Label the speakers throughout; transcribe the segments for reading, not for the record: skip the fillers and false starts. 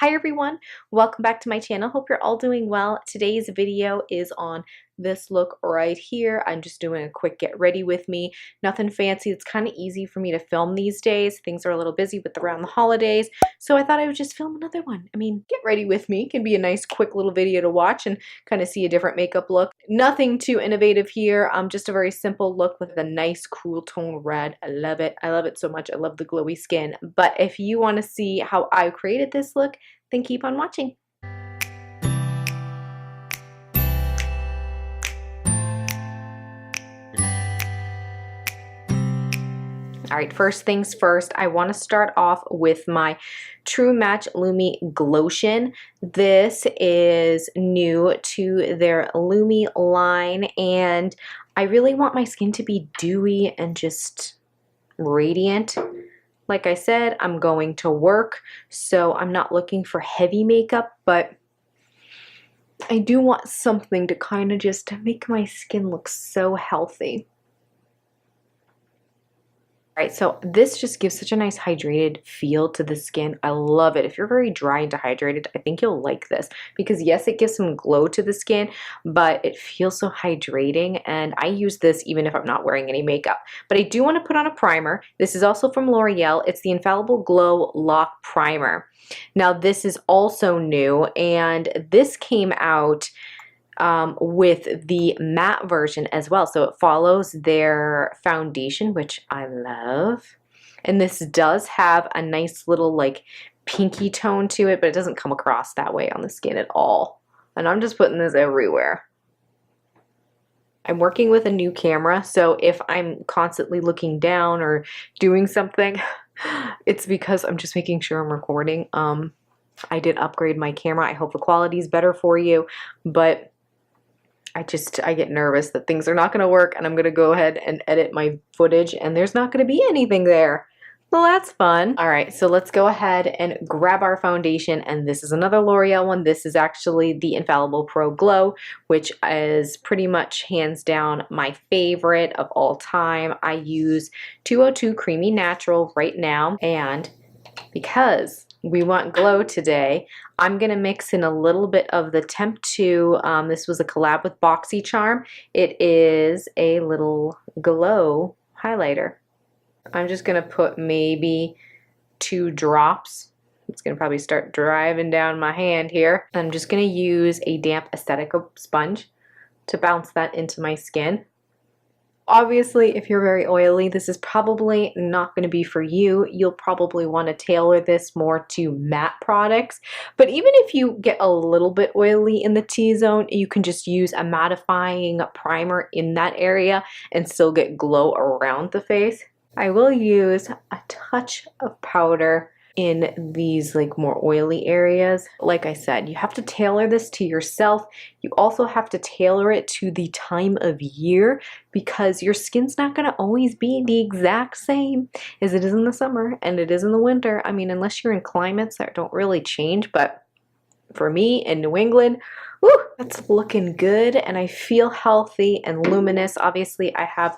Speaker 1: Hi everyone, welcome back to my channel. Hope you're all doing well. Today's video is on this look right here. I'm just doing a quick get ready with me. Nothing fancy. It's kind of easy for me to film these days. Things are a little busy with around the holidays, so I thought I would just film another one. I mean, get ready with me can be a nice quick little video to watch and kind of see a different makeup look. Nothing too innovative here. Just a very simple look with a nice cool tone red. I love it. I love it so much. I love the glowy skin. But if you want to see how I created this look, then keep on watching. All right, first things first, I want to start off with my True Match Lumi Glowtion. This is new to their Lumi line, and I really want my skin to be dewy and just radiant. Like I said, I'm going to work, so I'm not looking for heavy makeup, but I do want something to kind of just make my skin look so healthy. All right, so this just gives such a nice hydrated feel to the skin. I love it. If you're very dry and dehydrated, I think you'll like this because yes, it gives some glow to the skin, but it feels so hydrating, and I use this even if I'm not wearing any makeup. But I do want to put on a primer. This is also from L'Oreal. It's the Infallible Glow Lock Primer. Now this is also new, and this came out with the matte version as well. So it follows their foundation, which I love. And this does have a nice little like pinky tone to it, but it doesn't come across that way on the skin at all. And I'm just putting this everywhere. I'm working with a new camera, so if I'm constantly looking down or doing something, it's because I'm just making sure I'm recording. I did upgrade my camera. I hope the quality is better for you, but I get nervous that things are not going to work and I'm going to go ahead and edit my footage and there's not going to be anything there. Well, that's fun. All right, so let's go ahead and grab our foundation, and this is another L'Oreal one. This is actually the Infallible Pro Glow, which is pretty much hands down my favorite of all time. I use 202 Creamy Natural right now, and because we want glow today, I'm going to mix in a little bit of the Temptu. This was a collab with BoxyCharm. It is a little glow highlighter. I'm just going to put maybe 2 drops. It's going to probably start driving down my hand here. I'm just going to use a damp aesthetic sponge to bounce that into my skin. Obviously, if you're very oily, this is probably not going to be for you. You'll probably want to tailor this more to matte products. But even if you get a little bit oily in the T-zone, you can just use a mattifying primer in that area and still get glow around the face. I will use a touch of powder in these like more oily areas. Like I said, you have to tailor this to yourself. You also have to tailor it to the time of year because your skin's not going to always be the exact same as it is in the summer and it is in the winter. I mean, unless you're in climates that don't really change, but for me in New England, woo, that's looking good, and I feel healthy and luminous. Obviously, I have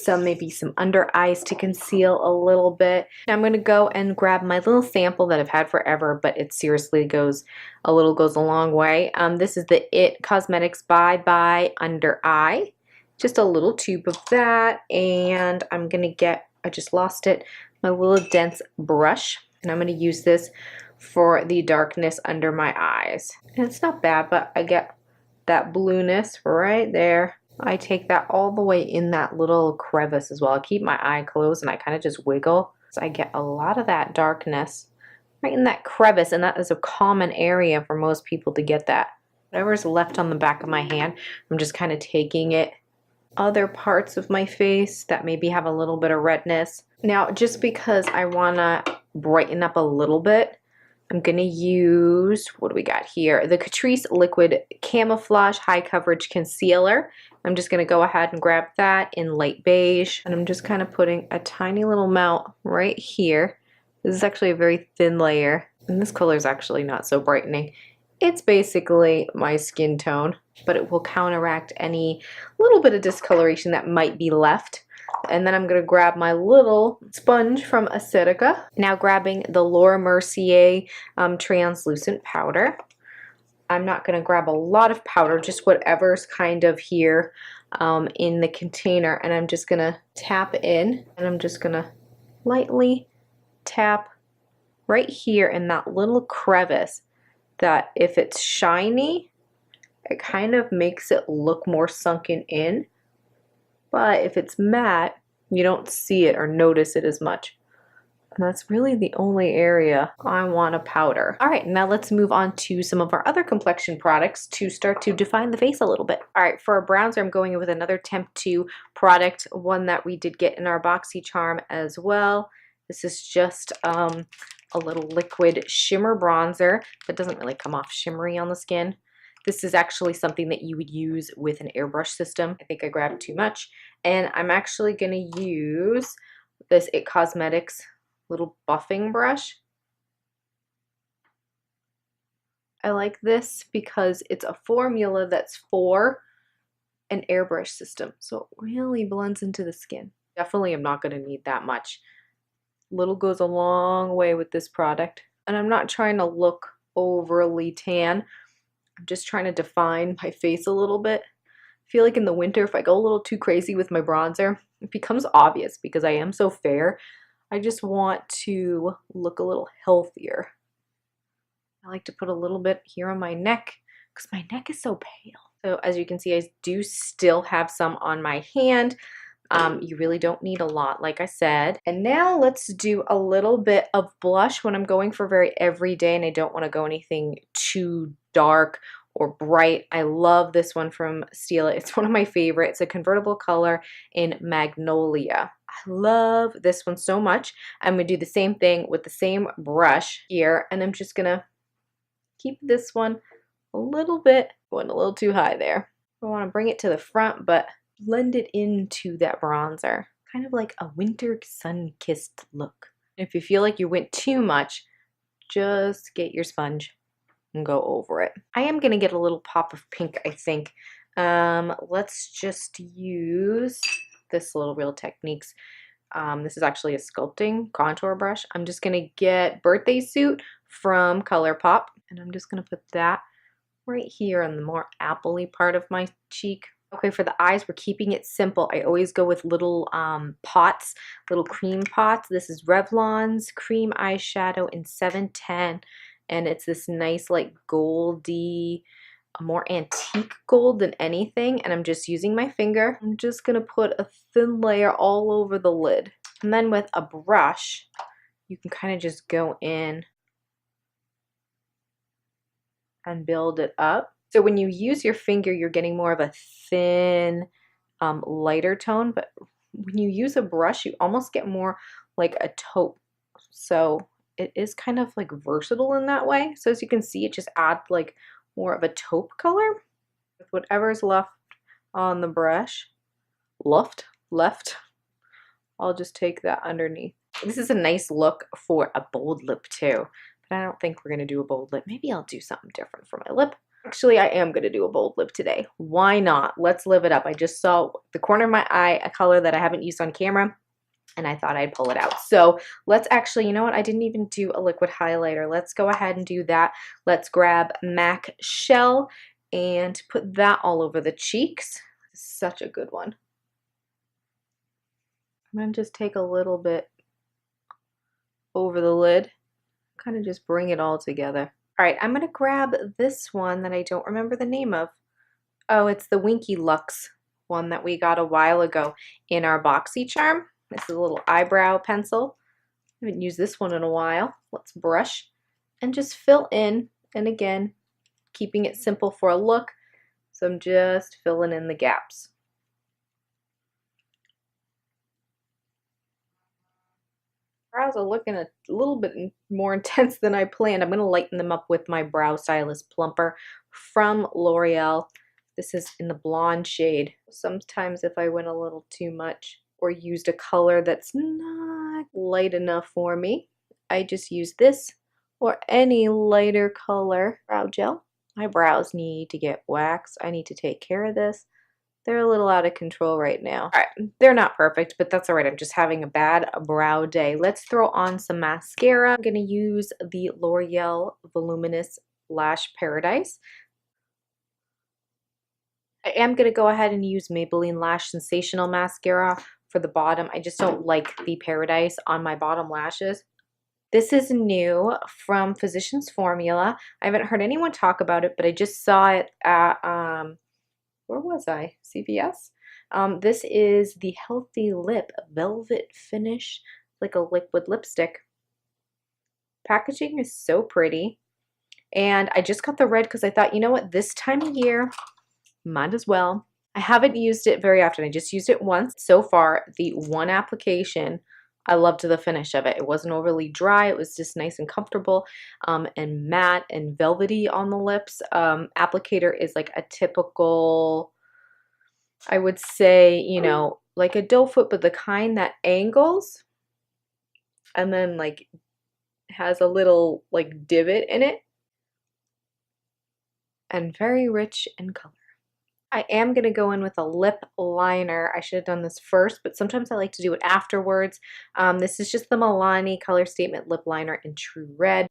Speaker 1: maybe some under eyes to conceal a little bit. I'm going to go and grab my little sample that I've had forever, but it seriously goes a long way. This is the IT Cosmetics Bye Under Eye. Just a little tube of that, and I'm going to get, I just lost it, my little dense brush, and I'm going to use this for the darkness under my eyes. And it's not bad, but I get that blueness right there. I take that all the way in that little crevice as well. I keep my eye closed and I kind of just wiggle. So I get a lot of that darkness right in that crevice, and that is a common area for most people to get that. Whatever's left on the back of my hand, I'm just kind of taking it other parts of my face that maybe have a little bit of redness. Now, just because I want to brighten up a little bit, I'm going to use, what do we got here? The Catrice Liquid Camouflage High Coverage Concealer. I'm just going to go ahead and grab that in light beige. And I'm just kind of putting a tiny little amount right here. This is actually a very thin layer. And this color is actually not so brightening. It's basically my skin tone, but it will counteract any little bit of discoloration that might be left. And then I'm going to grab my little sponge from Acidica. Now grabbing the Laura Mercier translucent powder. I'm not going to grab a lot of powder, just whatever's kind of here in the container. And I'm just going to tap in, and I'm just going to lightly tap right here in that little crevice that if it's shiny, it kind of makes it look more sunken in. But if it's matte, you don't see it or notice it as much. And that's really the only area I want to powder. All right, now let's move on to some of our other complexion products to start to define the face a little bit. All right, for a bronzer, I'm going in with another Temptu product, one that we did get in our BoxyCharm as well. This is just a little liquid shimmer bronzer that doesn't really come off shimmery on the skin. This is actually something that you would use with an airbrush system. I think I grabbed too much. And I'm actually going to use this It Cosmetics little buffing brush. I like this because it's a formula that's for an airbrush system. So it really blends into the skin. Definitely am not going to need that much. Little goes a long way with this product. And I'm not trying to look overly tan. I'm just trying to define my face a little bit. I feel like in the winter, if I go a little too crazy with my bronzer, it becomes obvious because I am so fair. I just want to look a little healthier. I like to put a little bit here on my neck because my neck is so pale. So as you can see, I do still have some on my hand. You really don't need a lot, like I said. And now let's do a little bit of blush when I'm going for very everyday and I don't want to go anything too dark or bright. I love this one from Stila. It's one of my favorites. It's a convertible color in Magnolia. I love this one so much. I'm going to do the same thing with the same brush here, and I'm just going to keep this one a little bit, going a little too high there. I want to bring it to the front, but blend it into that bronzer. Kind of like a winter sun-kissed look. If you feel like you went too much, just get your sponge and go over it. I am going to get a little pop of pink, I think. Let's just use this little Real Techniques. This is actually a sculpting contour brush. I'm just going to get Birthday Suit from Colourpop, and I'm just going to put that right here on the more appley part of my cheek. Okay, for the eyes, we're keeping it simple. I always go with little pots, little cream pots. This is Revlon's cream eyeshadow in 710, and it's this nice like goldy, more antique gold than anything, and I'm just using my finger. I'm just gonna put a thin layer all over the lid, and then with a brush you can kind of just go in and build it up. So when you use your finger, you're getting more of a thin, lighter tone, but when you use a brush, you almost get more like a taupe. So it is kind of like versatile in that way. So as you can see, it just adds like more of a taupe color with whatever's left on the brush. Left. I'll just take that underneath. This is a nice look for a bold lip too, but I don't think we're gonna do a bold lip. Maybe I'll do something different for my lip. Actually, I am going to do a bold lip today. Why not? Let's live it up. I just saw the corner of my eye, a color that I haven't used on camera, and I thought I'd pull it out. So let's actually, you know what? I didn't even do a liquid highlighter. Let's go ahead and do that. Let's grab MAC Shell and put that all over the cheeks. Such a good one. I'm going to just take a little bit over the lid, kind of just bring it all together. All right, I'm going to grab this one that I don't remember the name of. Oh, it's the Winky Luxe one that we got a while ago in our BoxyCharm. This is a little eyebrow pencil. I haven't used this one in a while. Let's brush and just fill in. And again, keeping it simple for a look. So I'm just filling in the gaps. Brows are looking a little bit more intense than I planned. I'm going to lighten them up with my Brow Stylist Plumper from L'Oreal. This is in the blonde shade. Sometimes if I went a little too much or used a color that's not light enough for me, I just use this or any lighter color brow gel. My brows need to get waxed. I need to take care of this. They're a little out of control right now. All right, they're not perfect, but that's all right. I'm just having a bad brow day. Let's throw on some mascara. I'm gonna use the L'Oreal Voluminous Lash Paradise. I am gonna go ahead and use Maybelline Lash Sensational Mascara for the bottom. I just don't like the Paradise on my bottom lashes. This is new from Physicians Formula. I haven't heard anyone talk about it, but I just saw it at, where was I? CVS? This is the Healthy Lip Velvet Finish, like a liquid lipstick. Packaging is so pretty. And I just got the red because I thought, you know what, this time of year, might as well. I haven't used it very often. I just used it once. So far, the one application, I loved the finish of it. It wasn't overly dry. It was just nice and comfortable and matte and velvety on the lips. Applicator is like a typical, I would say, you know, like a doe foot, but the kind that angles and then like has a little like divot in it and very rich in color. I am going to go in with a lip liner. I should have done this first, but sometimes I like to do it afterwards. This is just the Milani Color Statement Lip Liner in True Red.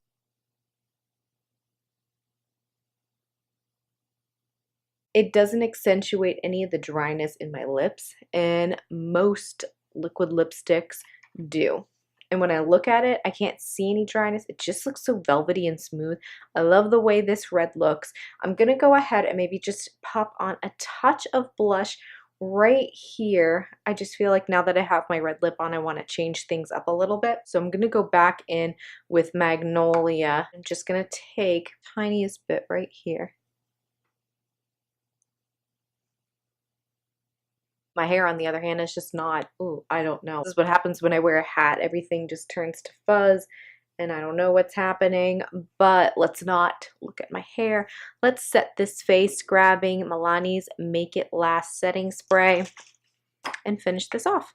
Speaker 1: It doesn't accentuate any of the dryness in my lips, and most liquid lipsticks do. And when I look at it, I can't see any dryness. It just looks so velvety and smooth. I love the way this red looks. I'm going to go ahead and maybe just pop on a touch of blush right here. I just feel like now that I have my red lip on, I want to change things up a little bit. So I'm going to go back in with Magnolia. I'm just going to take the tiniest bit right here. My hair, on the other hand, is just not, ooh, I don't know. This is what happens when I wear a hat. Everything just turns to fuzz and I don't know what's happening, but let's not look at my hair. Let's set this face grabbing Milani's Make It Last setting spray and finish this off.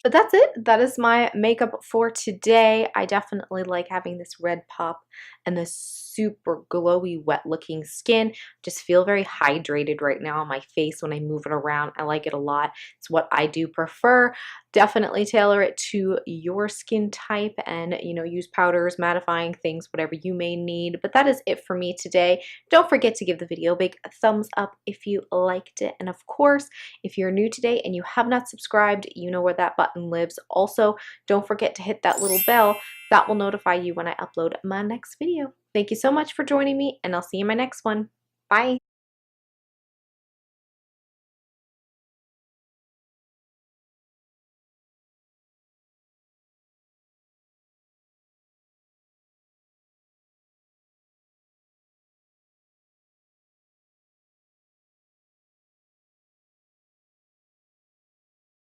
Speaker 1: But that's it. That is my makeup for today. I definitely like having this red pop and this super glowy, wet looking skin. Just feel very hydrated right now on my face when I move it around. I like it a lot. It's what I do prefer. Definitely tailor it to your skin type and, you know, use powders, mattifying things, whatever you may need. But that is it for me today. Don't forget to give the video a big thumbs up if you liked it. And of course, if you're new today and you have not subscribed, you know where that button lives. Also, don't forget to hit that little bell. That will notify you when I upload my next video. Thank you so much for joining me, and I'll see you in my next one. Bye.